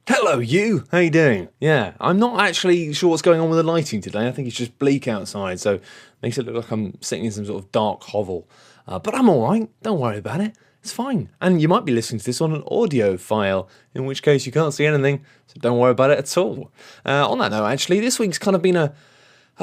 Hello, you. How you doing? Yeah, I'm not actually sure what's going on with the lighting today. I think it's just bleak outside, so it makes it look like I'm sitting in some sort of dark hovel. But I'm all right. Don't worry about it. It's fine. And you might be listening to this on an audio file, in which case you can't see anything, so don't worry about it at all. On that note, actually, this week's kind of been a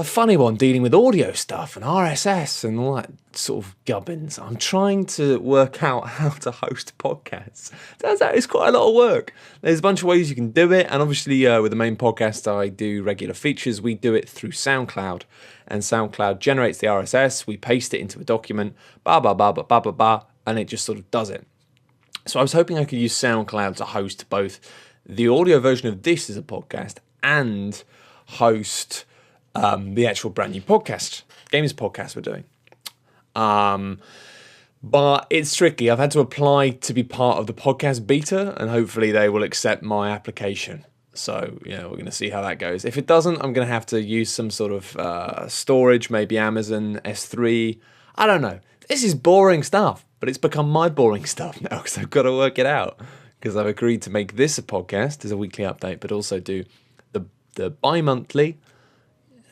funny one dealing with audio stuff and RSS and all that sort of gubbins. I'm trying to work out how to host podcasts. Turns out it's quite a lot of work. There's a bunch of ways you can do it, and obviously with the main podcast I do regular features, we do it through SoundCloud, and SoundCloud generates the RSS, we paste it into a document, and it just sort of does it. So I was hoping I could use SoundCloud to host both the audio version of this as a podcast and host the actual brand new podcast, games podcast we're doing. But it's tricky. I've had to apply to be part of the podcast beta, and hopefully they will accept my application. So, we're going to see how that goes. If it doesn't, I'm going to have to use some sort of storage, maybe Amazon S3. I don't know. This is boring stuff, but it's become my boring stuff now because I've got to work it out. Because I've agreed to make this a podcast as a weekly update, but also do the bi-monthly.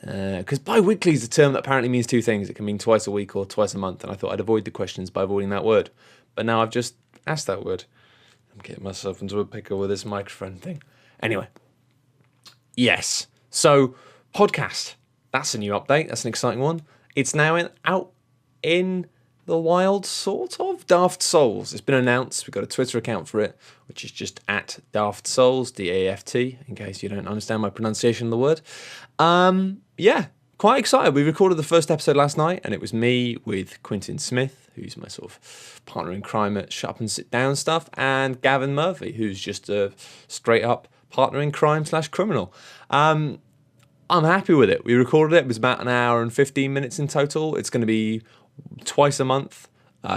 Because bi-weekly is a term that apparently means two things. It can mean twice a week or twice a month, and I thought I'd avoid the questions by avoiding that word. But now I've just asked that word. I'm getting myself into a pickle with this microphone thing. Anyway, yes. So, podcast. That's a new update. That's an exciting one. It's now out in the wild, sort of. Daft Souls. It's been announced. We've got a Twitter account for it, which is just at Daft Souls, DAFT, in case you don't understand my pronunciation of the word. Yeah, quite excited. We recorded the first episode last night, and it was me with Quintin Smith, who's my sort of partner in crime at Shut Up and Sit Down stuff, and Gavin Murphy, who's just a straight up partner in crime / criminal. I'm happy with it. We recorded it. It was about an hour and 15 minutes in total. It's going to be twice a month,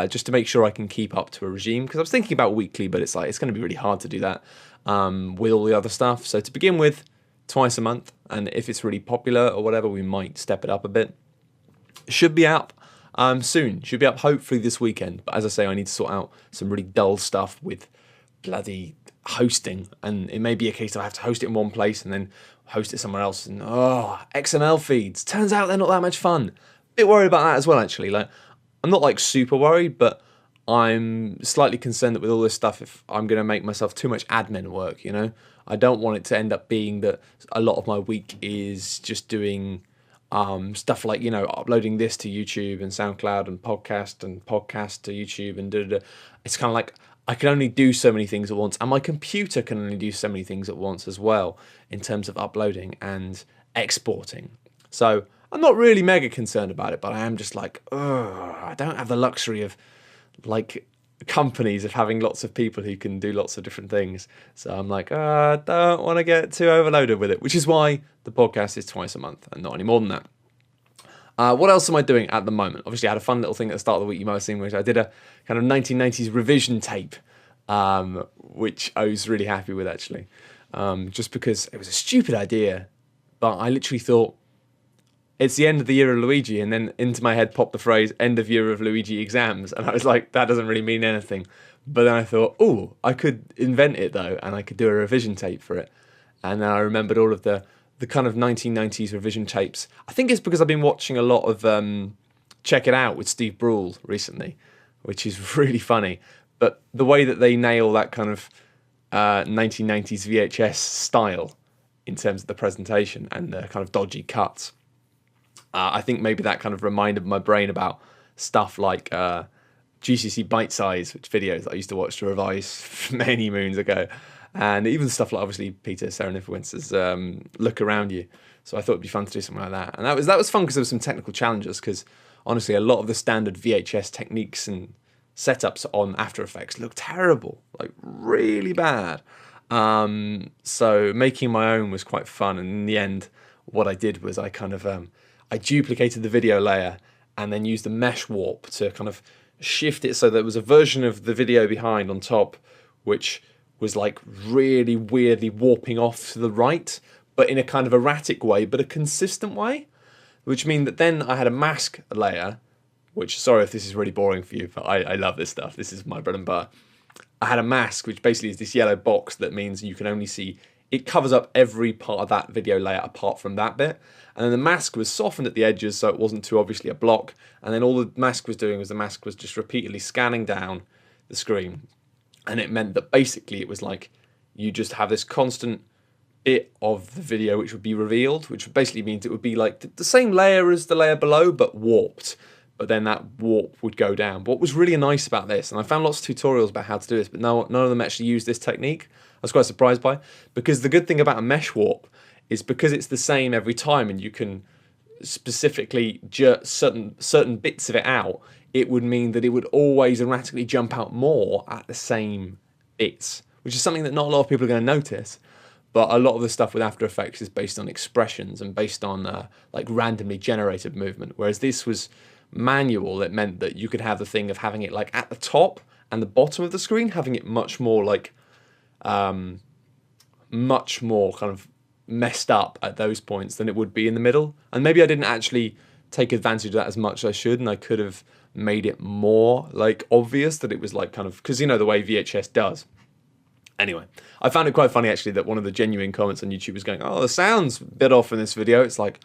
just to make sure I can keep up to a regime, because I was thinking about weekly, but it's going to be really hard to do that with all the other stuff. So to begin with, twice a month, and if it's really popular or whatever, we might step it up a bit. It should be up soon. Should be up hopefully this weekend. But as I say, I need to sort out some really dull stuff with bloody hosting, and it may be a case that I have to host it in one place and then host it somewhere else. And XML feeds. Turns out they're not that much fun. Bit worried about that as well, actually. I'm not super worried, but I'm slightly concerned that with all this stuff, if I'm going to make myself too much admin work, I don't want it to end up being that a lot of my week is just doing stuff like, uploading this to YouTube and SoundCloud and podcast to YouTube and da-da-da. It's kind of like I can only do so many things at once, and my computer can only do so many things at once as well in terms of uploading and exporting. So I'm not really mega concerned about it, but I am just I don't have the luxury of companies of having lots of people who can do lots of different things. So I'm I don't want to get too overloaded with it, which is why the podcast is twice a month and not any more than that. What else am I doing at the moment? Obviously, I had a fun little thing at the start of the week you might have seen, which I did a kind of 1990s revision tape, which I was really happy with, actually. Just because it was a stupid idea, but I literally thought, it's the end of the year of Luigi, and then into my head popped the phrase, end of year of Luigi exams, and I was like, that doesn't really mean anything. But then I thought, I could invent it, though, and I could do a revision tape for it. And then I remembered all of the kind of 1990s revision tapes. I think it's because I've been watching a lot of Check It Out with Steve Brule recently, which is really funny. But the way that they nail that kind of 1990s VHS style in terms of the presentation and the kind of dodgy cuts, I think maybe that kind of reminded my brain about stuff like GCC Bite Size, which videos that I used to watch to revise many moons ago. And even stuff like, obviously, Peter Serafinowicz' Look Around You. So I thought it'd be fun to do something like that. And that was fun because there were some technical challenges, because honestly, a lot of the standard VHS techniques and setups on After Effects look terrible, really bad. So making my own was quite fun. And in the end, what I did was I kind of I duplicated the video layer and then used the mesh warp to kind of shift it so there was a version of the video behind on top, which was really weirdly warping off to the right, but in a kind of erratic way, but a consistent way, which mean that then I had a mask layer, which, sorry if this is really boring for you, but I love this stuff. This is my bread and butter. I had a mask, which basically is this yellow box that means you can only see, it covers up every part of that video layout apart from that bit. And then the mask was softened at the edges so it wasn't too obviously a block. And then all the mask was doing was the mask was just repeatedly scanning down the screen. And it meant that basically it was like you just have this constant bit of the video which would be revealed, which basically means it would be like the same layer as the layer below, but warped. But then that warp would go down. But what was really nice about this, and I found lots of tutorials about how to do this, but none of them actually use this technique. I was quite surprised by, because the good thing about a mesh warp is because it's the same every time, and you can specifically jerk certain bits of it out. It would mean that it would always erratically jump out more at the same bits, which is something that not a lot of people are going to notice. But a lot of the stuff with After Effects is based on expressions and based on like randomly generated movement, whereas this was manual. It meant that you could have the thing of having it like at the top and the bottom of the screen, having it much more like much more kind of messed up at those points than it would be in the middle. And maybe I didn't actually take advantage of that as much as I should, and I could have made it more like obvious that it was like kind of, because you know the way VHS does. Anyway, I found it quite funny actually that one of the genuine comments on YouTube was going, "Oh, the sound's a bit off in this video." It's like,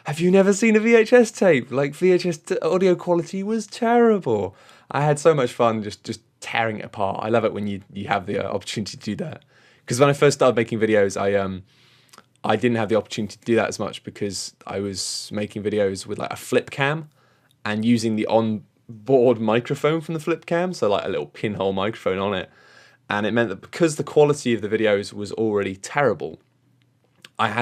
have you never seen a VHS tape? Like, VHS audio quality was terrible. I had so much fun just tearing it apart. I love it when you have the opportunity to do that. Because when I first started making videos, I didn't have the opportunity to do that as much because I was making videos with like a flip cam and using the onboard microphone from the flip cam, so like a little pinhole microphone on it. And it meant that because the quality of the videos was already terrible, I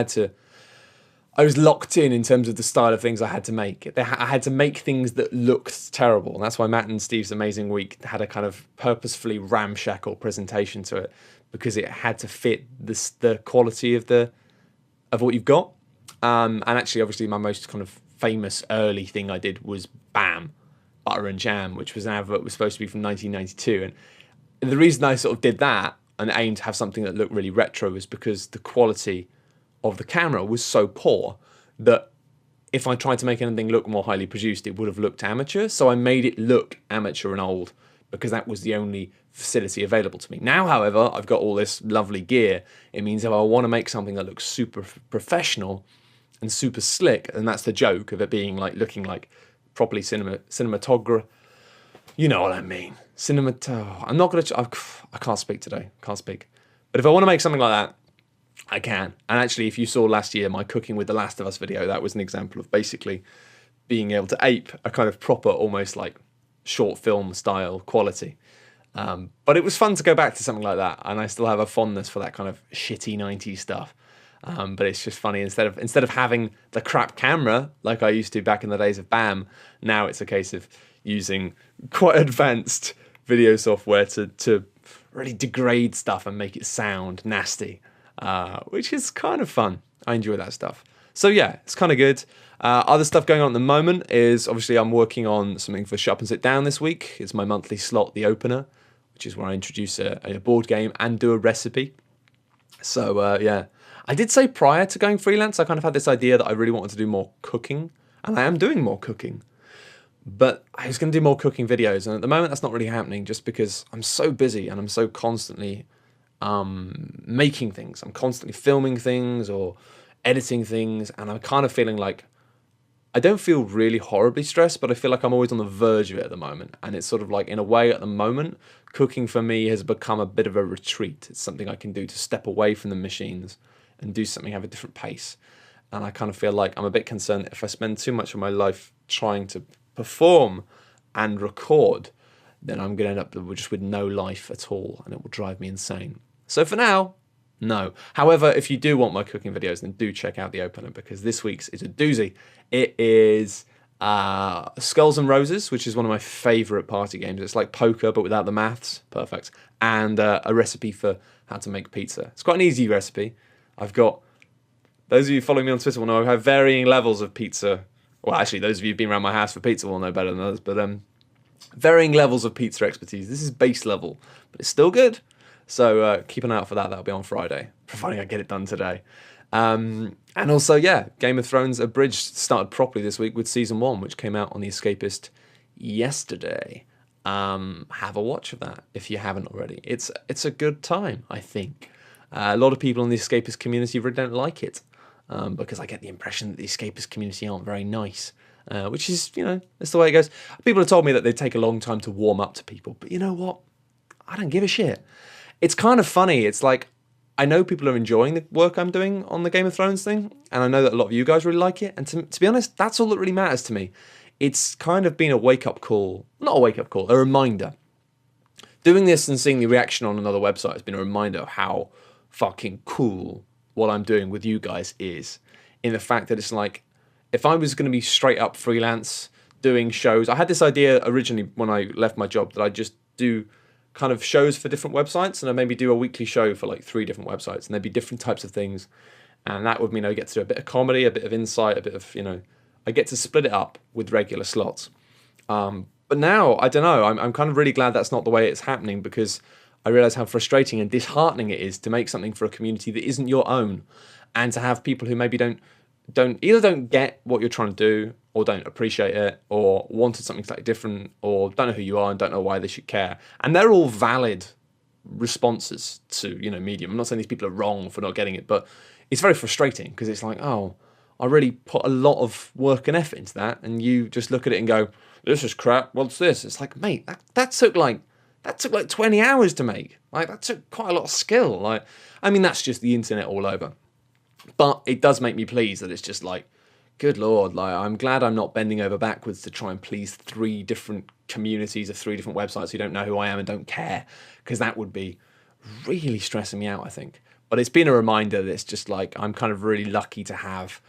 was locked in terms of the style of things I had to make. I had to make things that looked terrible. And that's why Matt and Steve's Amazing Week had a kind of purposefully ramshackle presentation to it, because it had to fit the quality of what you've got. And actually, obviously, my most kind of famous early thing I did was BAM, Butter and Jam, which was an advert that was supposed to be from 1992. And the reason I sort of did that and aimed to have something that looked really retro was because the quality of the camera was so poor that if I tried to make anything look more highly produced, it would have looked amateur. So I made it look amateur and old because that was the only facility available to me. Now, however, I've got all this lovely gear. It means if I want to make something that looks super professional and super slick, and that's the joke of it being like looking like properly cinematography. You know what I mean? I'm not going to... I can't speak today. Can't speak. But if I want to make something like that, I can. And actually, if you saw last year my Cooking with The Last of Us video, that was an example of basically being able to ape a kind of proper, almost like short film style quality. But it was fun to go back to something like that, and I still have a fondness for that kind of shitty 90s stuff. But it's just funny, instead of having the crap camera like I used to back in the days of BAM, now it's a case of using quite advanced video software to really degrade stuff and make it sound nasty. Which is kind of fun. I enjoy that stuff. So yeah, it's kind of good. Other stuff going on at the moment is obviously I'm working on something for Shut Up and Sit Down this week. It's my monthly slot, The Opener, which is where I introduce a board game and do a recipe. So yeah, I did say prior to going freelance, I kind of had this idea that I really wanted to do more cooking, and I am doing more cooking. But I was going to do more cooking videos, and at the moment that's not really happening just because I'm so busy and I'm so constantly making things. I'm constantly filming things or editing things, and I'm kind of feeling like I don't feel really horribly stressed, but I feel like I'm always on the verge of it at the moment. And it's sort of like, in a way, at the moment, cooking for me has become a bit of a retreat. It's something I can do to step away from the machines and do something, have a different pace. And I kind of feel like I'm a bit concerned that if I spend too much of my life trying to perform and record, then I'm going to end up just with no life at all, and it will drive me insane. So for now, no. However, if you do want my cooking videos, then do check out The Opener, because this week's is a doozy. It is Skulls and Roses, which is one of my favourite party games. It's like poker, but without the maths. Perfect. And a recipe for how to make pizza. It's quite an easy recipe. I've got... Those of you following me on Twitter will know I have varying levels of pizza. Well, actually, those of you who've been around my house for pizza will know better than others, but varying levels of pizza expertise. This is base level, but it's still good. So keep an eye out for that. That'll be on Friday, providing I get it done today. And also, yeah, Game of Thrones Abridged started properly this week with Season 1, which came out on The Escapist yesterday. have a watch of that if you haven't already. It's a good time, I think. A lot of people in the escapist community really don't like it, because I get the impression that the escapist community aren't very nice, which is, that's the way it goes. People have told me that they take a long time to warm up to people, but you know what? I don't give a shit. It's kind of funny. It's like, I know people are enjoying the work I'm doing on the Game of Thrones thing, and I know that a lot of you guys really like it, and to be honest, that's all that really matters to me. It's kind of been a wake-up call, not a wake-up call, a reminder. Doing this and seeing the reaction on another website has been a reminder of how fucking cool what I'm doing with you guys is, in the fact that it's like, if I was going to be straight up freelance doing shows, I had this idea originally when I left my job that I'd just do kind of shows for different websites, and I'd maybe do a weekly show for like 3 different websites, and there'd be different types of things, and that would mean I get to do a bit of comedy, a bit of insight, a bit of, I get to split it up with regular slots. But now, I don't know, I'm kind of really glad that's not the way it's happening, because I realize how frustrating and disheartening it is to make something for a community that isn't your own, and to have people who maybe don't get what you're trying to do, or don't appreciate it, or wanted something slightly different, or don't know who you are and don't know why they should care. And they're all valid responses to, Medium. I'm not saying these people are wrong for not getting it, but it's very frustrating, because it's like, oh, I really put a lot of work and effort into that, and you just look at it and go, this is crap, what's this? It's like, mate, that took like 20 hours to make. Like, that took quite a lot of skill. Like, I mean, that's just the internet all over. But it does make me pleased that it's just like, good Lord, like, I'm glad I'm not bending over backwards to try and please 3 different communities of 3 different websites who don't know who I am and don't care, because that would be really stressing me out, I think. But it's been a reminder that it's just like, I'm kind of really lucky to have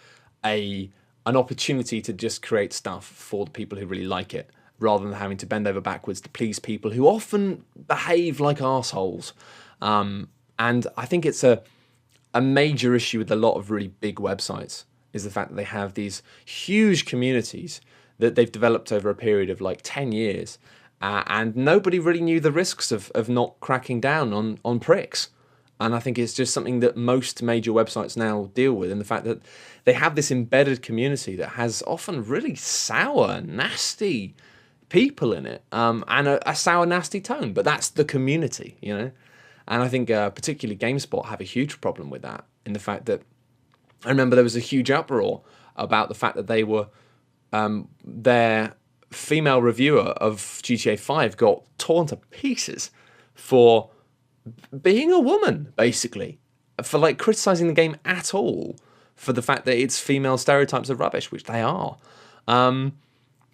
an opportunity to just create stuff for the people who really like it, rather than having to bend over backwards to please people who often behave like arseholes. And I think it's a major issue with a lot of really big websites, is the fact that they have these huge communities that they've developed over a period of like 10 years, and nobody really knew the risks of not cracking down on pricks. And I think it's just something that most major websites now deal with, in the fact that they have this embedded community that has often really sour, nasty people in it, and a sour, nasty tone. But that's the community, And I think particularly GameSpot have a huge problem with that, in the fact that I remember there was a huge uproar about the fact that they were, their female reviewer of GTA 5 got torn to pieces for being a woman, basically, for like criticizing the game at all, for the fact that its female stereotypes are rubbish, which they are,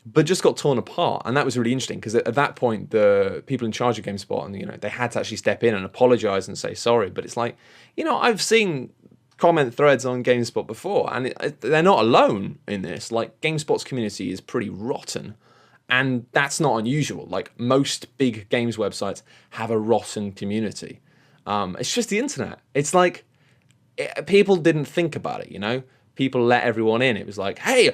but just got torn apart. And that was really interesting, because at that point the people in charge of GameSpot, and they had to actually step in and apologize and say sorry. But it's like, I've seen comment threads on GameSpot before, and they're not alone in this. Like, GameSpot's community is pretty rotten, and that's not unusual. Like, most big games websites have a rotten community. It's just the internet. It's like, people didn't think about it, People let everyone in. It was like, hey,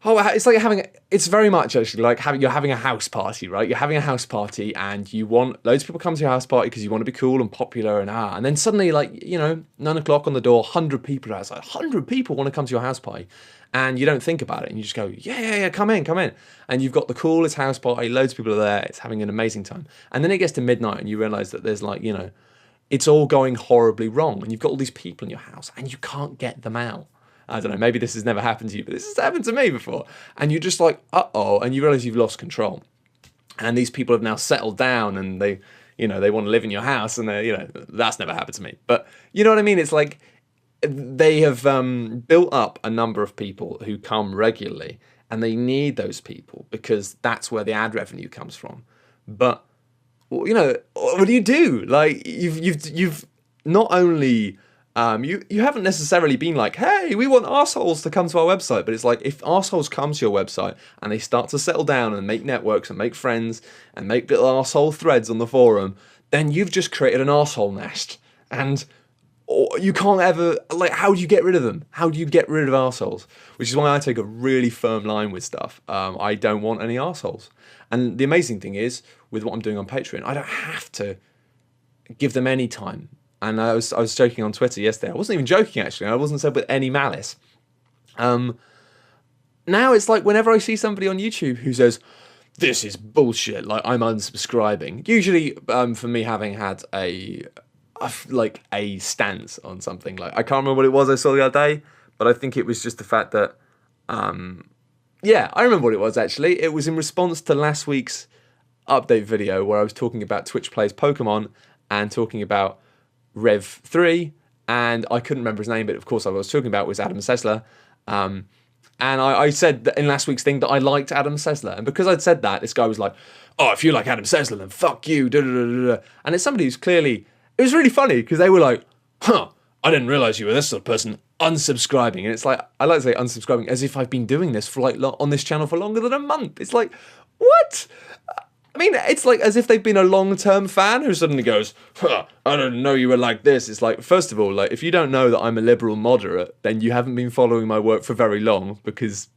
it's like it's very much actually like you're having a house party, right? You're having a house party, and you want loads of people come to your house party because you want to be cool and popular, and then suddenly, like, 9:00 on the door, 100 people are outside, 100 people want to come to your house party, and you don't think about it, and you just go, yeah, come in, and you've got the coolest house party, loads of people are there, it's having an amazing time, and then it gets to midnight, and you realise that there's like, it's all going horribly wrong, and you've got all these people in your house, and you can't get them out. I don't know, maybe this has never happened to you, but this has happened to me before. And you're just like, uh-oh, and you realise you've lost control. And these people have now settled down, and they want to live in your house, and that's never happened to me. But you know what I mean? It's like they have built up a number of people who come regularly, and they need those people because that's where the ad revenue comes from. But, what do you do? Like, you've not only... you haven't necessarily been like, hey, we want arseholes to come to our website, but it's like, if arseholes come to your website and they start to settle down and make networks and make friends and make little arsehole threads on the forum, then you've just created an arsehole nest. And you can't ever, like, how do you get rid of them? How do you get rid of arseholes? Which is why I take a really firm line with stuff. I don't want any arseholes. And the amazing thing is, with what I'm doing on Patreon, I don't have to give them any time. And I was joking on Twitter yesterday. I wasn't even joking, actually. I wasn't said with any malice. Now it's like, whenever I see somebody on YouTube who says, this is bullshit. Like, I'm unsubscribing. Usually, for me, having had a stance on something, like, I can't remember what it was I saw the other day, but I think it was just the fact that, yeah, I remember what it was actually. It was in response to last week's update video where I was talking about Twitch Plays Pokemon and talking about Rev 3, and I couldn't remember his name, but of course I was talking about was Adam Sessler. And I said that in last week's thing that I liked Adam Sessler. And because I'd said that, this guy was like, oh, if you like Adam Sessler, then fuck you. Da, da, da, da. And it's somebody who's clearly... It was really funny because they were like, huh, I didn't realise you were this sort of person, unsubscribing. And it's like, I like to say unsubscribing as if I've been doing this for like on this channel for longer than a month. It's like, what? I mean, it's like as if they've been a long-term fan who suddenly goes, huh, I didn't know you were like this. It's like, first of all, like, if you don't know that I'm a liberal moderate, then you haven't been following my work for very long, because,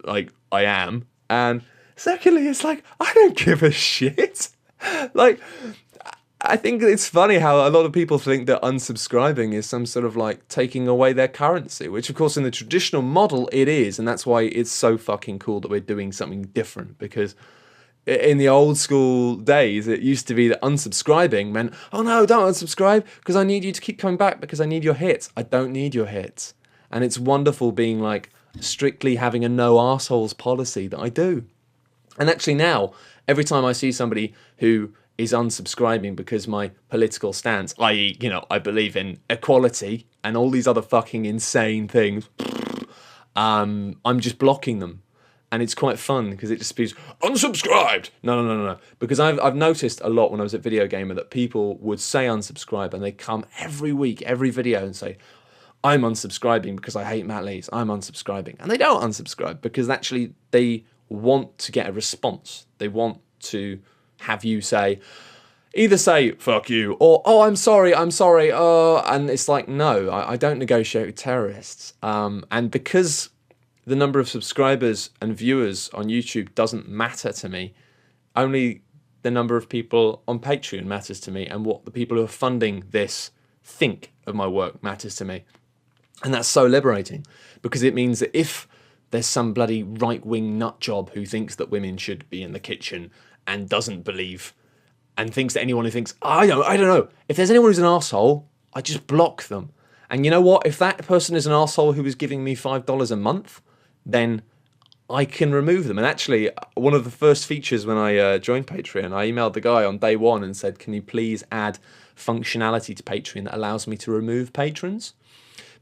like, I am. And secondly, it's like, I don't give a shit. Like, I think it's funny how a lot of people think that unsubscribing is some sort of, like, taking away their currency, which, of course, in the traditional model, it is. And that's why it's so fucking cool that we're doing something different, because... in the old school days, it used to be that unsubscribing meant, oh no, don't unsubscribe because I need you to keep coming back because I need your hits. I don't need your hits. And it's wonderful being like strictly having a no arseholes policy that I do. And actually now, every time I see somebody who is unsubscribing because my political stance, i.e., you know, I believe in equality and all these other fucking insane things, I'm just blocking them. And it's quite fun because it just spews, unsubscribed! No. Because I've noticed a lot when I was at Video Gamer that people would say unsubscribe and they come every week, every video and say, I'm unsubscribing because I hate Matt Lees, I'm unsubscribing. And they don't unsubscribe because actually they want to get a response. They want to have you say, either say, fuck you, or, oh, I'm sorry, and it's like, no, I don't negotiate with terrorists. And because... the number of subscribers and viewers on YouTube doesn't matter to me. Only the number of people on Patreon matters to me, and what the people who are funding this think of my work matters to me. And that's so liberating, because it means that if there's some bloody right-wing nutjob who thinks that women should be in the kitchen and doesn't believe, and thinks that anyone who thinks, oh, I don't know, if there's anyone who's an arsehole, I just block them. And you know what? If that person is an arsehole who is giving me $5 a month, then I can remove them. And actually, one of the first features when I joined Patreon, I emailed the guy on day one and said, can you please add functionality to Patreon that allows me to remove patrons?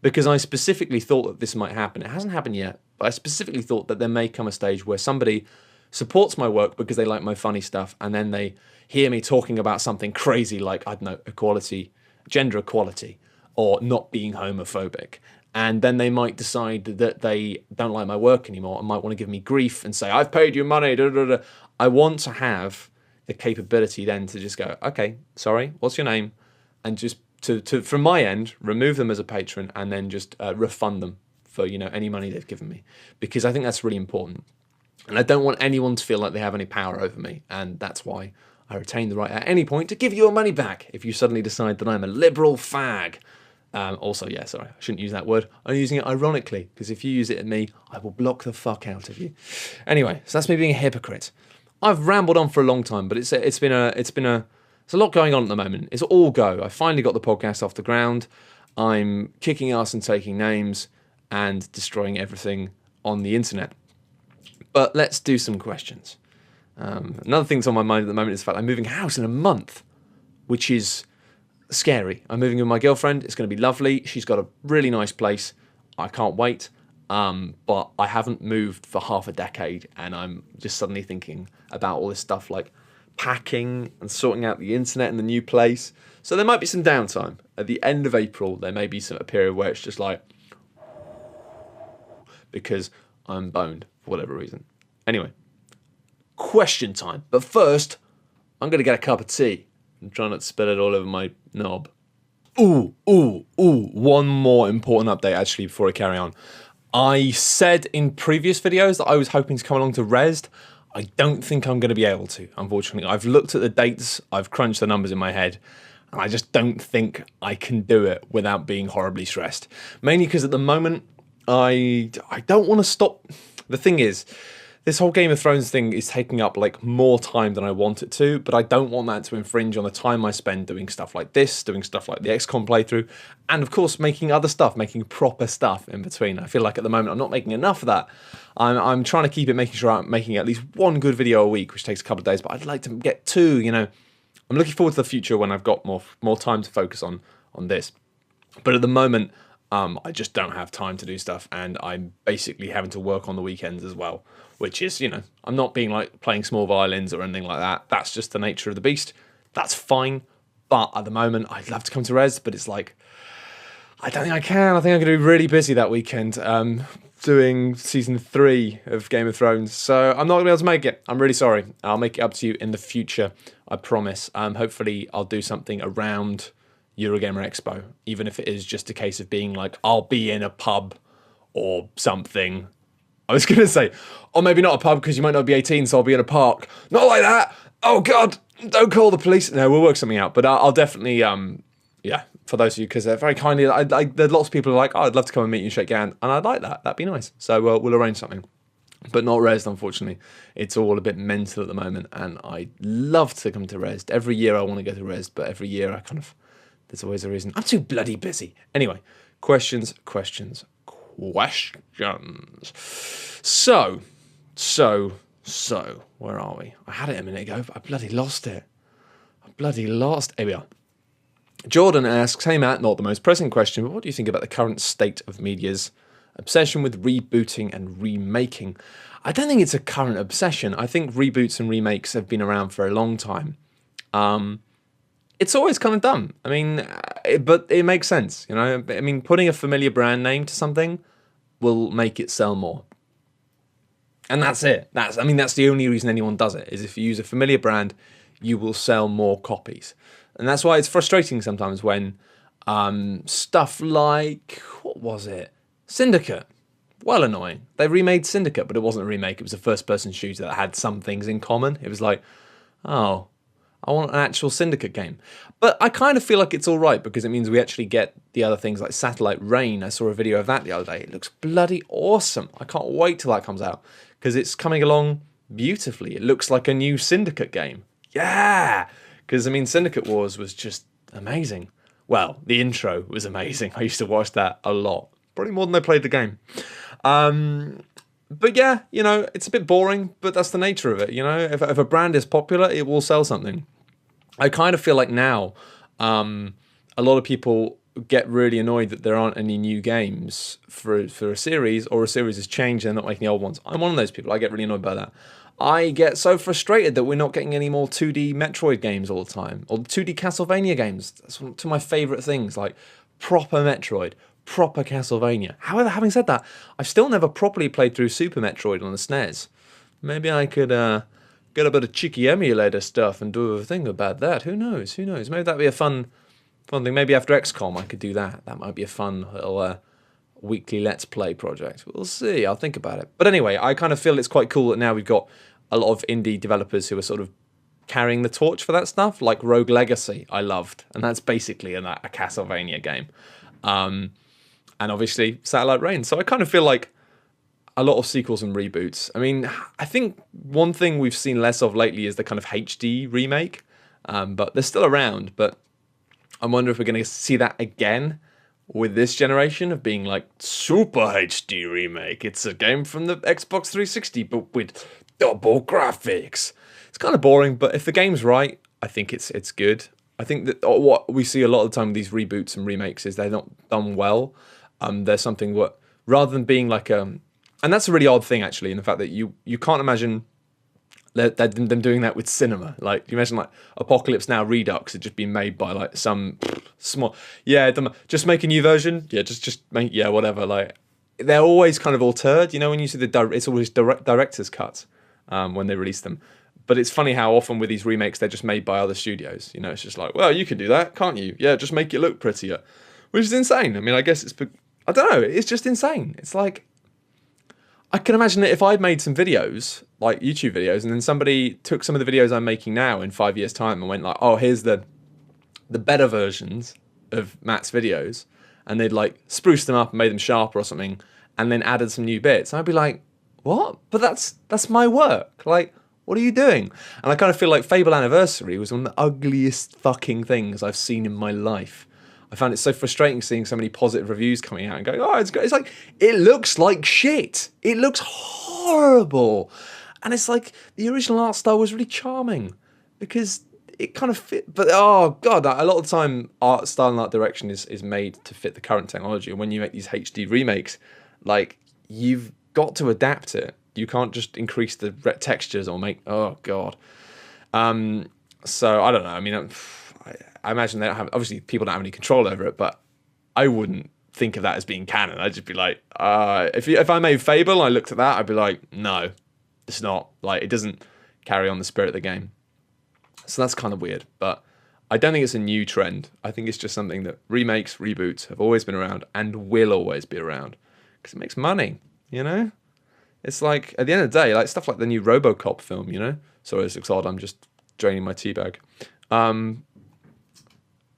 Because I specifically thought that this might happen. It hasn't happened yet, but I specifically thought that there may come a stage where somebody supports my work because they like my funny stuff, and then they hear me talking about something crazy like, I don't know, equality, gender equality, or not being homophobic. And then they might decide that they don't like my work anymore and might want to give me grief and say, I've paid you money. Da, da, da. I want to have the capability then to just go, okay, sorry, what's your name? And just to from my end, remove them as a patron and then just refund them for, you know, any money they've given me. Because I think that's really important. And I don't want anyone to feel like they have any power over me. And that's why I retain the right at any point to give you your money back if you suddenly decide that I'm a liberal fag. Also, yeah, sorry, I shouldn't use that word. I'm using it ironically, because if you use it at me, I will block the fuck out of you. Anyway, so that's me being a hypocrite. I've rambled on for a long time, but it's a lot going on at the moment. It's all go. I finally got the podcast off the ground. I'm kicking ass and taking names and destroying everything on the internet. But let's do some questions. Another thing that's on my mind at the moment is the fact I'm moving house in a month, which is scary. I'm moving with my girlfriend. It's going to be lovely. She's got a really nice place. I can't wait. But I haven't moved for half a decade, and I'm just suddenly thinking about all this stuff like packing and sorting out the internet in the new place. So there might be some downtime. At the end of April, there may be a period where it's just like, because I'm boned for whatever reason. Anyway, question time. But first, I'm going to get a cup of tea. I'm trying not to spill it all over my knob. Ooh. One more important update, actually, before I carry on. I said in previous videos that I was hoping to come along to Rezzed. I don't think I'm going to be able to, unfortunately. I've looked at the dates, I've crunched the numbers in my head, and I just don't think I can do it without being horribly stressed. Mainly because at the moment, I don't want to stop. The thing is, this whole Game of Thrones thing is taking up like more time than I want it to, but I don't want that to infringe on the time I spend doing stuff like this, doing stuff like the XCOM playthrough, and of course making other stuff, making proper stuff in between. I feel like at the moment I'm not making enough of that. I'm trying to keep it, making sure I'm making at least one good video a week, which takes a couple of days, but I'd like to get two, you know. I'm looking forward to the future when I've got more time to focus on this. But at the moment, I just don't have time to do stuff, and I'm basically having to work on the weekends as well, which is, you know, I'm not being like playing small violins or anything like that. That's just the nature of the beast. That's fine. But at the moment, I'd love to come to Res, but it's like, I don't think I can. I think I'm going to be really busy that weekend doing season 3 of Game of Thrones. So I'm not going to be able to make it. I'm really sorry. I'll make it up to you in the future. I promise. Hopefully I'll do something around Eurogamer Expo, even if it is just a case of being like, I'll be in a pub or something. I was going to say, or maybe not a pub because you might not be 18, so I'll be in a park. Not like that. Oh, God, don't call the police. No, we'll work something out. But I'll definitely, yeah, for those of you, because they're very kindly, there's lots of people who are like, oh, I'd love to come and meet you and shake your hand. And I'd like that. That'd be nice. So we'll arrange something. But not Res, unfortunately. It's all a bit mental at the moment. And I love to come to Res. Every year I want to go to Res, but every year I kind of, there's always a reason. I'm too bloody busy. Anyway, questions. So, where are we? I had it a minute ago, but I bloody lost it. Here we are. Jordan asks, hey Matt, not the most pressing question, but what do you think about the current state of media's obsession with rebooting and remaking? I don't think it's a current obsession. I think reboots and remakes have been around for a long time. It's always kind of dumb. I mean, but it makes sense, you know? I mean, putting a familiar brand name to something will make it sell more. And that's it. That's the only reason anyone does it, is if you use a familiar brand, you will sell more copies. And that's why it's frustrating sometimes when stuff like, what was it? Syndicate. Well annoying. They remade Syndicate, but it wasn't a remake. It was a first-person shooter that had some things in common. It was like, oh, I want an actual Syndicate game. But I kind of feel like it's all right because it means we actually get the other things like Satellite Rain. I saw a video of that the other day. It looks bloody awesome. I can't wait till that comes out because it's coming along beautifully. It looks like a new Syndicate game. Yeah! Because, I mean, Syndicate Wars was just amazing. Well, the intro was amazing. I used to watch that a lot. Probably more than I played the game. But yeah, you know, it's a bit boring, but that's the nature of it. You know, if a brand is popular, it will sell something. I kind of feel like now a lot of people get really annoyed that there aren't any new games for a series, or a series has changed and they're not making the old ones. I'm one of those people. I get really annoyed by that. I get so frustrated that we're not getting any more 2D Metroid games all the time, or 2D Castlevania games. That's one of my favourite things, like proper Metroid, proper Castlevania. However, having said that, I've still never properly played through Super Metroid on the SNES. Maybe I could get a bit of cheeky emulator stuff and do a thing about that. Who knows? Maybe that'd be a fun thing. Maybe after XCOM I could do that. That might be a fun little weekly Let's Play project. We'll see. I'll think about it. But anyway, I kind of feel it's quite cool that now we've got a lot of indie developers who are sort of carrying the torch for that stuff, like Rogue Legacy I loved, and that's basically a Castlevania game. And obviously Satellite Rain. So I kind of feel like a lot of sequels and reboots. I mean, I think one thing we've seen less of lately is the kind of HD remake, but they're still around. But I wonder if we're going to see that again with this generation of being like super HD remake. It's a game from the Xbox 360, but with double graphics. It's kind of boring, but if the game's right, I think it's good. I think that what we see a lot of the time with these reboots and remakes is they're not done well. There's something what, rather than being like and that's a really odd thing actually, in the fact that you can't imagine them doing that with cinema. Like, you imagine like Apocalypse Now Redux had just been made by like some small, just make a new version, just make, whatever. Like, they're always kind of altered, you know, when you see it's always director's cuts when they release them. But it's funny how often with these remakes they're just made by other studios. You know, it's just like, well, you can do that, can't you? Yeah, just make it look prettier, which is insane. I mean, I guess I don't know, it's just insane. It's like, I can imagine that if I'd made some videos, like YouTube videos, and then somebody took some of the videos I'm making now in 5 years' time and went like, oh, here's the better versions of Matt's videos, and they'd like spruced them up and made them sharper or something, and then added some new bits. I'd be like, what? But that's my work. Like, what are you doing? And I kind of feel like Fable Anniversary was one of the ugliest fucking things I've seen in my life. I found it so frustrating seeing so many positive reviews coming out and going, oh, it's great. It's like, it looks like shit. It looks horrible. And it's like, the original art style was really charming because it kind of fit. But, oh, God, a lot of the time, art style and art direction is made to fit the current technology. And when you make these HD remakes, like, you've got to adapt it. You can't just increase the textures or make, oh, God. So, I don't know. I mean, I imagine they don't have, obviously people don't have any control over it, but I wouldn't think of that as being canon. I'd just be like, if I made Fable and I looked at that, I'd be like, no, it's not. Like, it doesn't carry on the spirit of the game. So that's kind of weird, but I don't think it's a new trend. I think it's just something that remakes, reboots have always been around and will always be around because it makes money, you know? It's like, at the end of the day, like stuff like the new RoboCop film, you know? Sorry, this looks odd. I'm just draining my tea bag.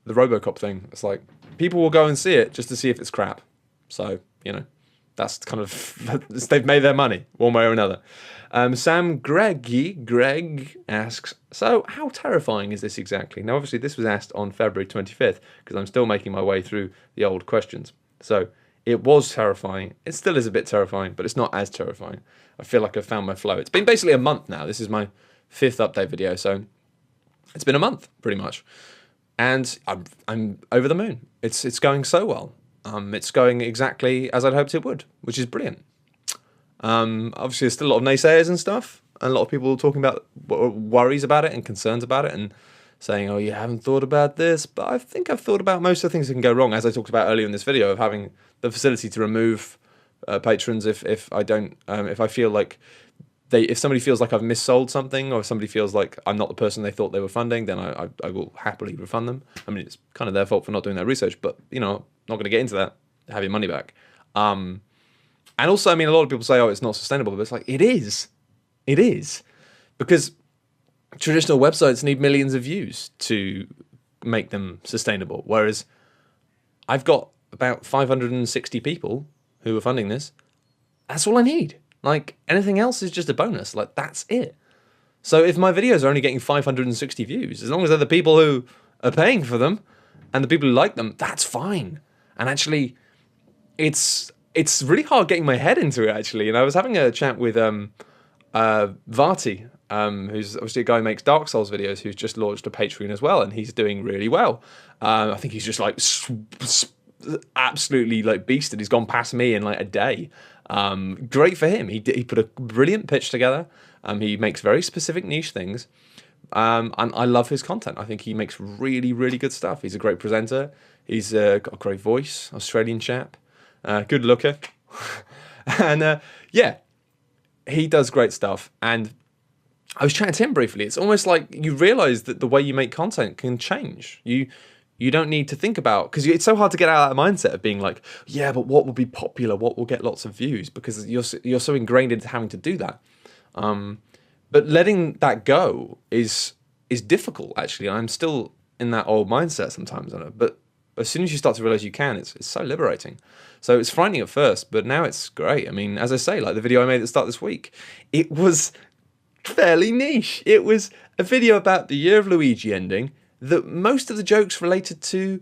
The RoboCop thing. It's like people will go and see it just to see if it's crap. So, you know, that's kind of they've made their money one way or another. Sam Greg asks, so how terrifying is this exactly? Now, obviously, this was asked on February 25th because I'm still making my way through the old questions. So it was terrifying. It still is a bit terrifying, but it's not as terrifying. I feel like I've found my flow. It's been basically a month now. This is my 5th update video, so it's been a month pretty much. And I'm over the moon. It's going so well. It's going exactly as I'd hoped it would, which is brilliant. Obviously, there's still a lot of naysayers and stuff, and a lot of people talking about worries about it and concerns about it, and saying, "Oh, you haven't thought about this." But I think I've thought about most of the things that can go wrong, as I talked about earlier in this video, of having the facility to remove patrons if I don't if I feel like if somebody feels like I've missold something, or if somebody feels like I'm not the person they thought they were funding, then I will happily refund them. I mean, it's kind of their fault for not doing their research, but, you know, not going to get into that. Have your money back. And also, I mean, a lot of people say, oh, it's not sustainable, but it's like, it is. It is. Because traditional websites need millions of views to make them sustainable. Whereas I've got about 560 people who are funding this. That's all I need. Like, anything else is just a bonus. Like, that's it. So if my videos are only getting 560 views, as long as they're the people who are paying for them and the people who like them, that's fine. And actually, it's really hard getting my head into it, actually. And I was having a chat with Varty, who's obviously a guy who makes Dark Souls videos, who's just launched a Patreon as well, and he's doing really well. I think he's just like absolutely like beasted. He's gone past me in like a day. Great for him. He put a brilliant pitch together. He makes very specific niche things. And I love his content. I think he makes really, really good stuff. He's a great presenter. He's got a great voice, Australian chap, good looker. And yeah, he does great stuff. And I was chatting to him briefly. It's almost like you realize that the way you make content can change. You don't need to think about, because it's so hard to get out of that mindset of being like, yeah, but what will be popular? What will get lots of views? Because you're so ingrained into having to do that. But letting that go is difficult, actually. I'm still in that old mindset sometimes. But as soon as you start to realize you can, it's so liberating. So it's frightening at first, but now it's great. I mean, as I say, like the video I made at the start this week, it was fairly niche. It was a video about the Year of Luigi ending that most of the jokes related to,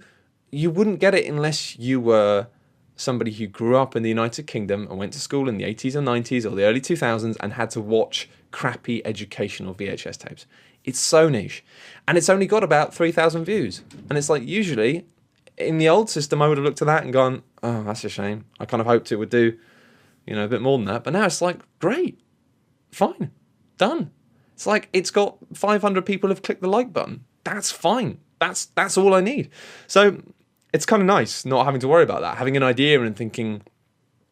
you wouldn't get it unless you were somebody who grew up in the United Kingdom and went to school in the 80s or 90s or the early 2000s and had to watch crappy educational VHS tapes. It's so niche. And it's only got about 3,000 views. And it's like, usually, in the old system, I would have looked at that and gone, oh, that's a shame. I kind of hoped it would do, you know, a bit more than that. But now it's like, great, fine, done. It's like, it's got 500 people have clicked the like button. That's fine. That's all I need. So it's kind of nice not having to worry about that. Having an idea and thinking,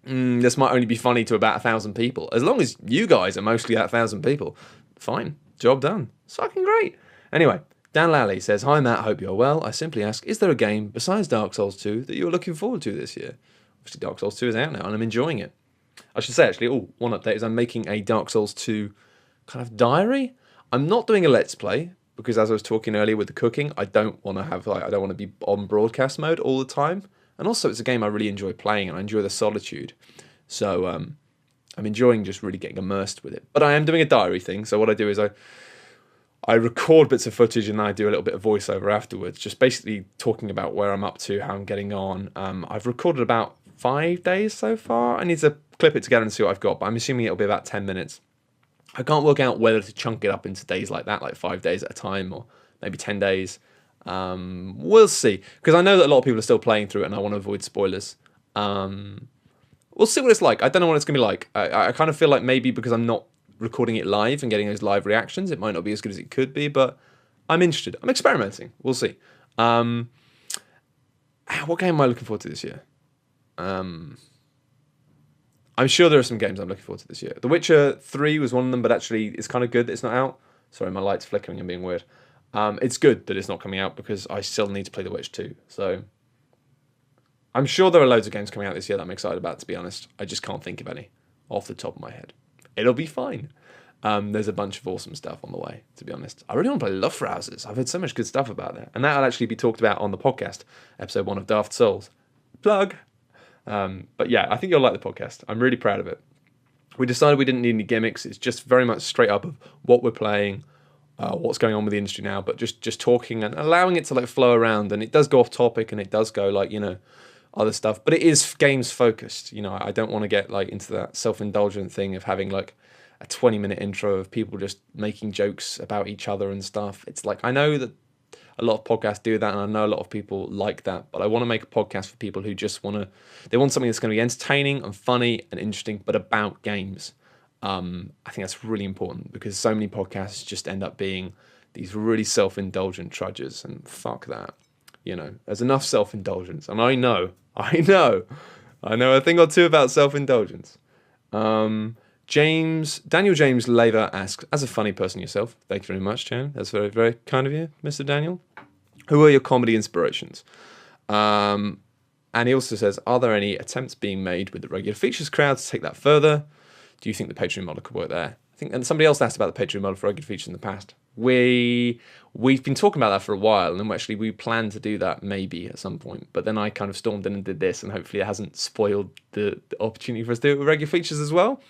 this might only be funny to about 1,000 people. As long as you guys are mostly that 1,000 people, fine. Job done. It's fucking great. Anyway, Dan Lally says, hi Matt, hope you're well. I simply ask, is there a game besides Dark Souls 2 that you're looking forward to this year? Obviously Dark Souls 2 is out now and I'm enjoying it. I should say actually, one update is I'm making a Dark Souls 2 kind of diary. I'm not doing a Let's Play, because as I was talking earlier with the cooking, I don't want to be on broadcast mode all the time. And also it's a game I really enjoy playing and I enjoy the solitude. So I'm enjoying just really getting immersed with it. But I am doing a diary thing. So what I do is I record bits of footage and then I do a little bit of voiceover afterwards, just basically talking about where I'm up to, how I'm getting on. I've recorded about 5 days so far. I need to clip it together and see what I've got, but I'm assuming it'll be about 10 minutes. I can't work out whether to chunk it up into days like that, like 5 days at a time or maybe 10 days. We'll see, because I know that a lot of people are still playing through it and I want to avoid spoilers. We'll see what it's like. I don't know what it's going to be like. I kind of feel like maybe because I'm not recording it live and getting those live reactions, it might not be as good as it could be, but I'm interested. I'm experimenting. We'll see. What game am I looking forward to this year? I'm sure there are some games I'm looking forward to this year. The Witcher 3 was one of them, but actually it's kind of good that it's not out. Sorry, my light's flickering and being weird. It's good that it's not coming out because I still need to play The Witcher 2. So I'm sure there are loads of games coming out this year that I'm excited about, to be honest. I just can't think of any off the top of my head. It'll be fine. There's a bunch of awesome stuff on the way, to be honest. I really want to play Luftrausers. I've heard so much good stuff about that. And that'll actually be talked about on the podcast, episode 1 of Daft Souls. Plug! But yeah, I think you'll like the podcast. I'm really proud of it. We decided we didn't need any gimmicks. It's just very much straight up of what we're playing, what's going on with the industry now, but just talking and allowing it to like flow around. And it does go off topic and it does go like, other stuff, but it is games focused. I don't want to get like into that self-indulgent thing of having like a 20-minute intro of people just making jokes about each other and stuff. It's like, I know that a lot of podcasts do that and I know a lot of people like that, but I want to make a podcast for people who just they want something that's going to be entertaining and funny and interesting, but about games. I think that's really important because so many podcasts just end up being these really self-indulgent trudges, and fuck that. There's enough self-indulgence. And I know a thing or two about self-indulgence. Daniel James Laver asks, as a funny person yourself, thank you very much, Jan. That's very, very kind of you, Mr. Daniel. Who are your comedy inspirations? And he also says, are there any attempts being made with the regular features crowd to take that further? Do you think the Patreon model could work there? And somebody else asked about the Patreon model for regular features in the past. We've been talking about that for a while, and actually we plan to do that maybe at some point. But then I kind of stormed in and did this, and hopefully it hasn't spoiled the opportunity for us to do it with regular features as well.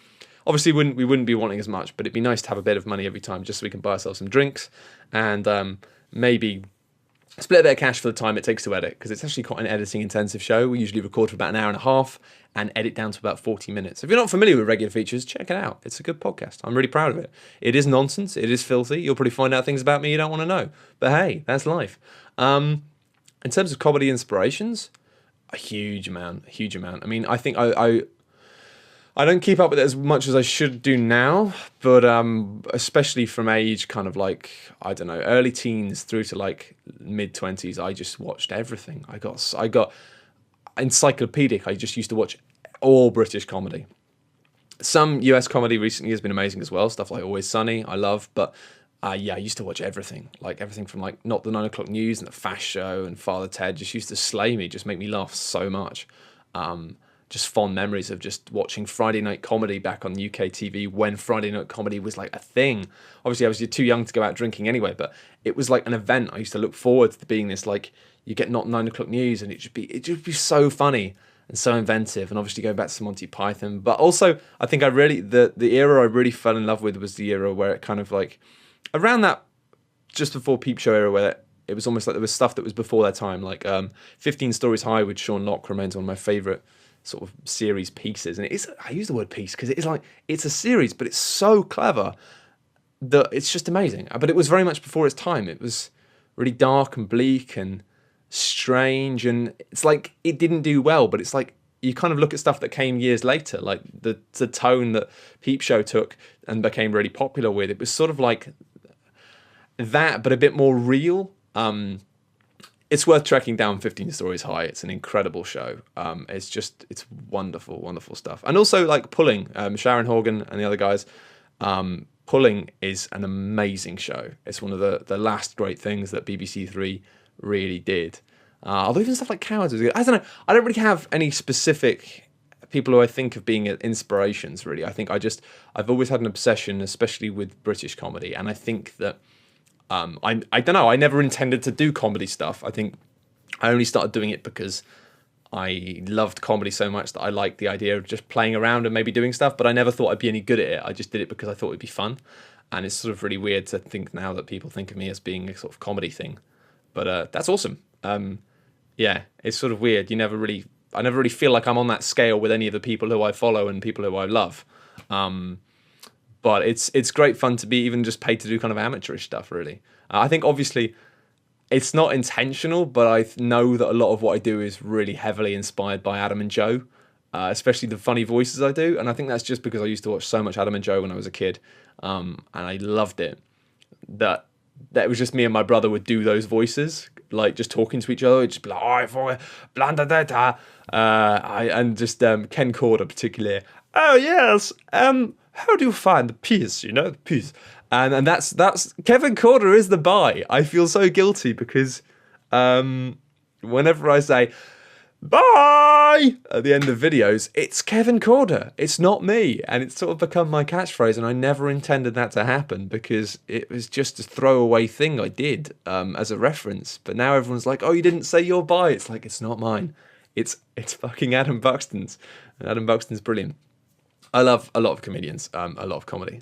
Obviously, we wouldn't be wanting as much, but it'd be nice to have a bit of money every time just so we can buy ourselves some drinks and maybe split a bit of cash for the time it takes to edit, because it's actually quite an editing intensive show. We usually record for about an hour and a half and edit down to about 40 minutes. If you're not familiar with regular features, check it out. It's a good podcast. I'm really proud of it. It is nonsense. It is filthy. You'll probably find out things about me you don't want to know. But hey, that's life. In terms of comedy inspirations, a huge amount. I mean, I think I don't keep up with it as much as I should do now, but especially from age kind of like, I don't know, early teens through to like mid-20s, I just watched everything. I got encyclopedic. I just used to watch all British comedy. Some US comedy recently has been amazing as well, stuff like Always Sunny, I love, but I used to watch everything, like everything from like Not the 9 O'Clock News and The Fast Show and Father Ted just used to slay me, just make me laugh so much. Just fond memories of just watching Friday night comedy back on UK TV when Friday night comedy was like a thing. Obviously, I was too young to go out drinking anyway, but it was like an event. I used to look forward to being this, like, you get Not 9 O'Clock News and it'd just be so funny and so inventive, and obviously going back to Monty Python. But also, I think the era I really fell in love with was the era where it kind of like, around that, just before Peep Show era, where it was almost like there was stuff that was before their time, like 15 Stories High with Sean Locke remains one of my favourite sort of series pieces. And I use the word piece because it's a series, but it's so clever that it's just amazing. But it was very much before its time. It was really dark and bleak and strange, and it's like it didn't do well, but it's like you kind of look at stuff that came years later, like the tone that Peep Show took and became really popular with. It was sort of like that, but a bit more real. It's worth tracking down 15 Stories High. It's an incredible show. It's wonderful, wonderful stuff. And also like Pulling, Sharon Horgan and the other guys. Pulling is an amazing show. It's one of the last great things that BBC Three really did. Although even stuff like Cowards was good. I don't know. I don't really have any specific people who I think of being inspirations, really. I think I've always had an obsession, especially with British comedy. And I think that I don't know, I never intended to do comedy stuff. I think I only started doing it because I loved comedy so much that I liked the idea of just playing around and maybe doing stuff, but I never thought I'd be any good at it. I just did it because I thought it'd be fun. And it's sort of really weird to think now that people think of me as being a sort of comedy thing. But that's awesome. Yeah, it's sort of weird. I never really feel like I'm on that scale with any of the people who I follow and people who I love. But it's great fun to be even just paid to do kind of amateurish stuff, really. I think obviously it's not intentional, but I know that a lot of what I do is really heavily inspired by Adam and Joe, especially the funny voices I do. And I think that's just because I used to watch so much Adam and Joe when I was a kid, and I loved it. That it was just me and my brother would do those voices, like just talking to each other. It'd just be like, oh, blanda da. And just Ken Corder particularly. Oh yes, how do you find the peace? You know, the peace. And that's Kevin Corder is the buy. I feel so guilty because whenever I say bye at the end of videos, it's Kevin Corder. It's not me, and it's sort of become my catchphrase. And I never intended that to happen because it was just a throwaway thing I did as a reference. But now everyone's like, "Oh, you didn't say your bye." It's like it's not mine. It's fucking Adam Buxton's, and Adam Buxton's brilliant. I love a lot of comedians, a lot of comedy.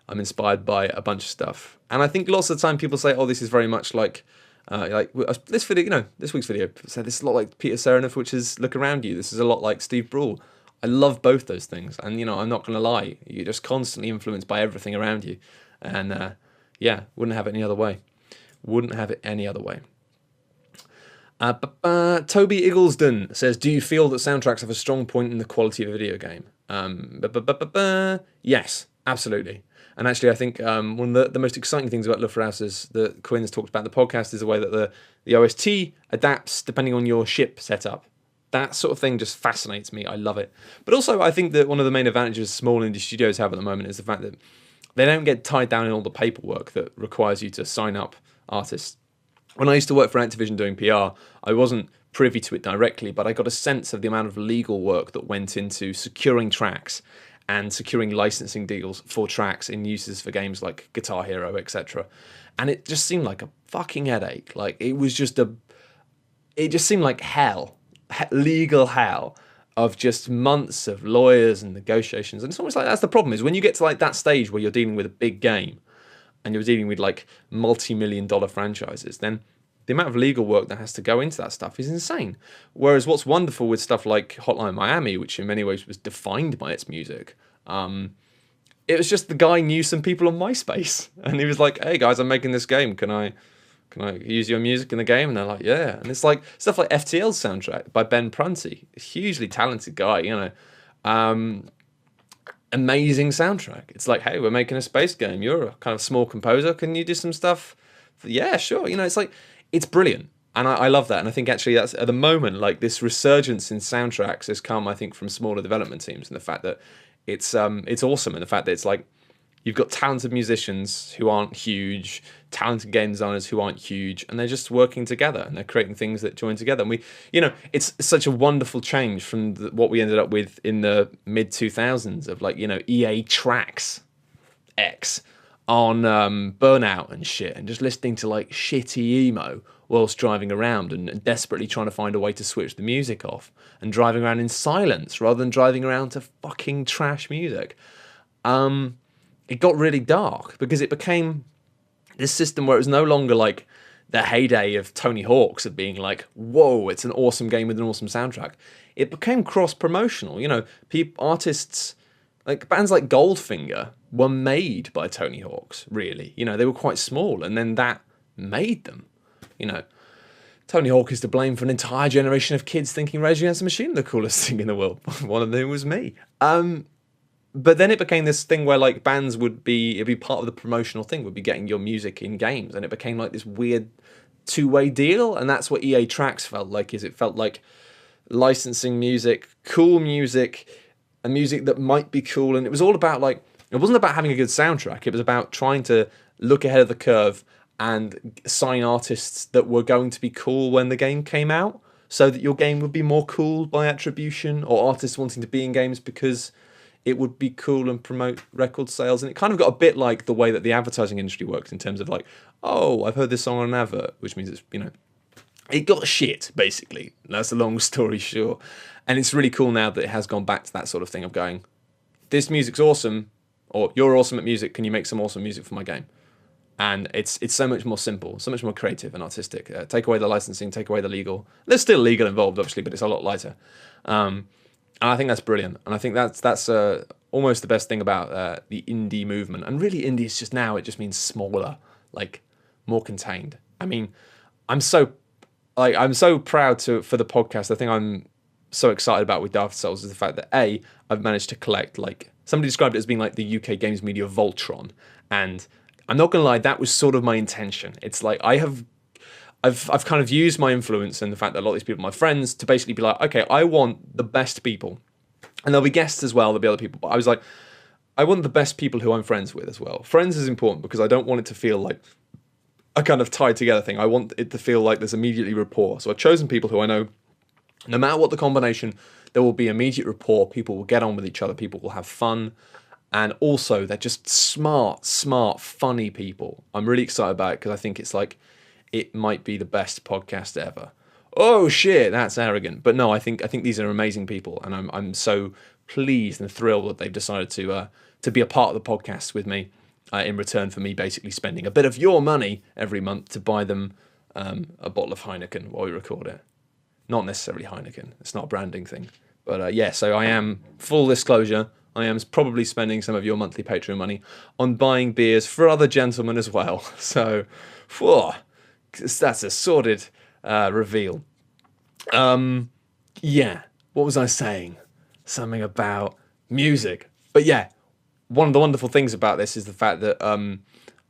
I'm inspired by a bunch of stuff, and I think lots of the time people say, "Oh, this is very much like this video." This week's video said this is a lot like Peter Serafinowicz, which is "Look Around You." This is a lot like Steve Brule. I love both those things, and I'm not going to lie, you're just constantly influenced by everything around you, and yeah, wouldn't have it any other way. Wouldn't have it any other way. Toby Igglesden says, "Do you feel that soundtracks have a strong point in the quality of a video game?" Yes, absolutely. And actually, I think one of the most exciting things about Love for Houses that Quinn's talked about in the podcast is the way that the OST adapts depending on your ship setup. That sort of thing just fascinates me. I love it. But also, I think that one of the main advantages small indie studios have at the moment is the fact that they don't get tied down in all the paperwork that requires you to sign up artists. When I used to work for Activision doing PR, I wasn't privy to it directly, but I got a sense of the amount of legal work that went into securing tracks and securing licensing deals for tracks in uses for games like Guitar Hero, etc. And it just seemed like a fucking headache. Like it just seemed like hell, legal hell of just months of lawyers and negotiations. And it's almost like that's the problem is when you get to like that stage where you're dealing with a big game and you're dealing with like multi-million-dollar franchises, then the amount of legal work that has to go into that stuff is insane. Whereas what's wonderful with stuff like Hotline Miami, which in many ways was defined by its music, it was just the guy knew some people on MySpace, and he was like, "Hey guys, I'm making this game. Can I use your music in the game?" And they're like, "Yeah." And it's like stuff like FTL's soundtrack by Ben Prunty, a hugely talented guy, amazing soundtrack. It's like, "Hey, we're making a space game. You're a kind of small composer. Can you do some stuff?" Yeah, sure. It's like. It's brilliant, and I love that. And I think actually that's at the moment like this resurgence in soundtracks has come, I think, from smaller development teams, and the fact that it's awesome, and the fact that it's like you've got talented musicians who aren't huge, talented game designers who aren't huge, and they're just working together and they're creating things that join together. And it's such a wonderful change from what we ended up with in the mid 2000s of like EA Tracks X. On Burnout and shit, and just listening to like shitty emo whilst driving around and desperately trying to find a way to switch the music off and driving around in silence rather than driving around to fucking trash music. It got really dark because it became this system where it was no longer like the heyday of Tony Hawk's of being like, whoa, it's an awesome game with an awesome soundtrack. It became cross-promotional. Artists... like bands like Goldfinger were made by Tony Hawk's, really. They were quite small, and then that made them. Tony Hawk is to blame for an entire generation of kids thinking Rage Against the Machine the coolest thing in the world. One of them was me. But then it became this thing where like bands it'd be part of the promotional thing, would be getting your music in games, and it became like this weird two-way deal, and that's what EA Tracks felt like. It felt like licensing music, cool music, a music that might be cool, and it was all about like it wasn't about having a good soundtrack. It was about trying to look ahead of the curve and sign artists that were going to be cool when the game came out, so that your game would be more cool by attribution, or artists wanting to be in games because it would be cool and promote record sales. And it kind of got a bit like the way that the advertising industry works in terms of like, oh, I've heard this song on an advert, which means it's it got shit, basically. That's a long story short. And it's really cool now that it has gone back to that sort of thing of going, this music's awesome, or you're awesome at music, can you make some awesome music for my game? And it's so much more simple, so much more creative and artistic. Take away the licensing, take away the legal. There's still legal involved, obviously, but it's a lot lighter. And I think that's brilliant. And I think that's almost the best thing about the indie movement. And really, indie is just now, it just means smaller, like more contained. I mean, I'm so proud for the podcast. I think I'm so excited about with Dark Souls is the fact that I've managed to collect, like, somebody described it as being like the UK games media Voltron, and I'm not gonna lie, that was sort of my intention. It's like I've kind of used my influence and the fact that a lot of these people are my friends to basically be like, okay, I want the best people, and there'll be guests as well, there'll be other people, but I was like, I want the best people who I'm friends with as well. Friends is important because I don't want it to feel like a kind of tied together thing. I want it to feel like there's immediately rapport. So I've chosen people who I know, no matter what the combination, there will be immediate rapport. People will get on with each other. People will have fun. And also, they're just smart, funny people. I'm really excited about it because I think it's like, it might be the best podcast ever. Oh shit, that's arrogant. But no, I think these are amazing people, and I'm so pleased and thrilled that they've decided to be a part of the podcast with me, in return for me basically spending a bit of your money every month to buy them a bottle of Heineken while we record it. Not necessarily Heineken. It's not a branding thing. But yeah, so I am, full disclosure, I am probably spending some of your monthly Patreon money on buying beers for other gentlemen as well. So, whew, that's a sordid reveal. Yeah, what was I saying? Something about music. But yeah, one of the wonderful things about this is the fact that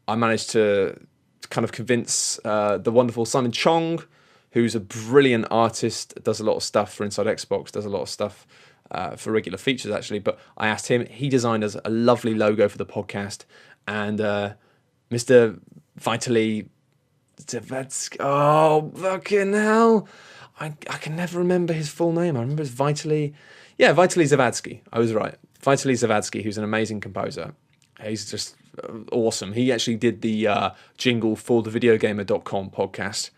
I managed to kind of convince the wonderful Simon Chong, who's a brilliant artist, does a lot of stuff for Inside Xbox, does a lot of stuff for regular features, actually. But I asked him, he designed us a lovely logo for the podcast. And Mr. Vitaly Zavadski, oh, fucking hell. I can never remember his full name. I remember it's Vitaly Zavadski. I was right. Vitaly Zavadski, who's an amazing composer. He's just awesome. He actually did the jingle for the videogamer.com podcast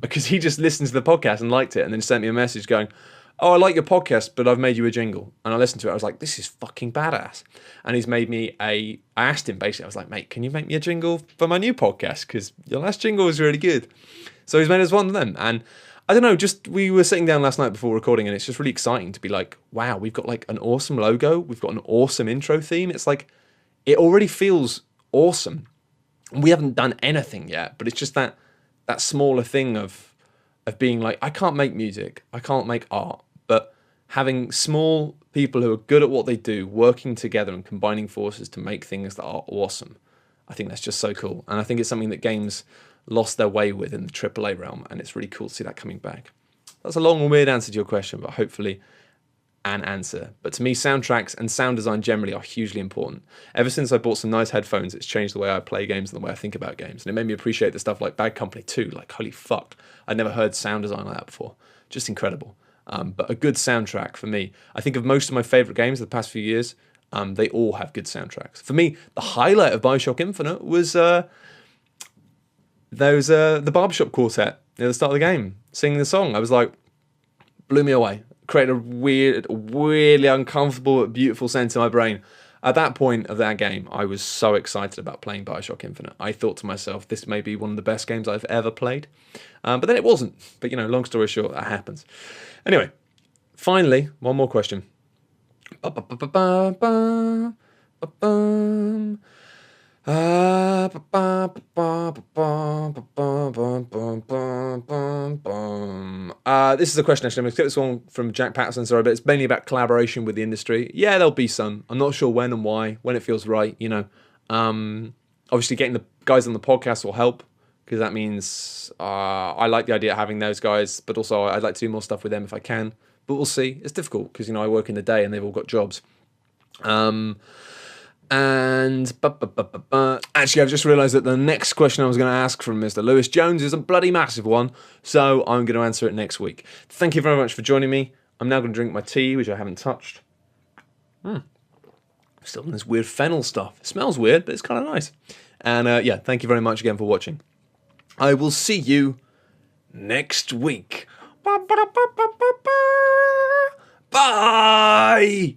because he just listened to the podcast and liked it and then sent me a message going, oh, I like your podcast, but I've made you a jingle. And I listened to it. I was like, this is fucking badass. And he's made me I asked him basically, I was like, mate, can you make me a jingle for my new podcast? Because your last jingle was really good. So he's made us one of them. And I don't know, just we were sitting down last night before recording and it's just really exciting to be like, wow, we've got like an awesome logo. We've got an awesome intro theme. It's like, it already feels awesome. We haven't done anything yet, but it's just that smaller thing of being like, I can't make music, I can't make art, but having small people who are good at what they do, working together and combining forces to make things that are awesome. I think that's just so cool. And I think it's something that games lost their way with in the AAA realm, and it's really cool to see that coming back. That's a long and weird answer to your question, but hopefully an answer. But to me, soundtracks and sound design generally are hugely important. Ever since I bought some nice headphones, it's changed the way I play games and the way I think about games. And it made me appreciate the stuff like Bad Company 2. Like, holy fuck, I'd never heard sound design like that before. Just incredible. But a good soundtrack for me. I think of most of my favourite games of the past few years, they all have good soundtracks. For me, the highlight of Bioshock Infinite was the Barbershop Quartet at the start of the game, singing the song. I was like, blew me away. Created a weirdly uncomfortable but beautiful sense in my brain. At that point of that game, I was so excited about playing Bioshock Infinite. I thought to myself, this may be one of the best games I've ever played. But then it wasn't. But, you know, long story short, that happens. Anyway, finally, one more question. This is a question, actually. I'm going to get this one from Jack Patterson, sorry, but it's mainly about collaboration with the industry. Yeah, there'll be some. I'm not sure when and why, when it feels right, you know. Obviously, getting the guys on the podcast will help, because that means I like the idea of having those guys, but also I'd like to do more stuff with them if I can. But we'll see. It's difficult, because, you know, I work in the day and they've all got jobs. And actually, I've just realised that the next question I was going to ask from Mr. Lewis Jones is a bloody massive one, so I'm going to answer it next week. Thank you very much for joining me. I'm now going to drink my tea, which I haven't touched. Still in this weird fennel stuff. It smells weird, but it's kind of nice. And yeah, thank you very much again for watching. I will see you next week. Bye.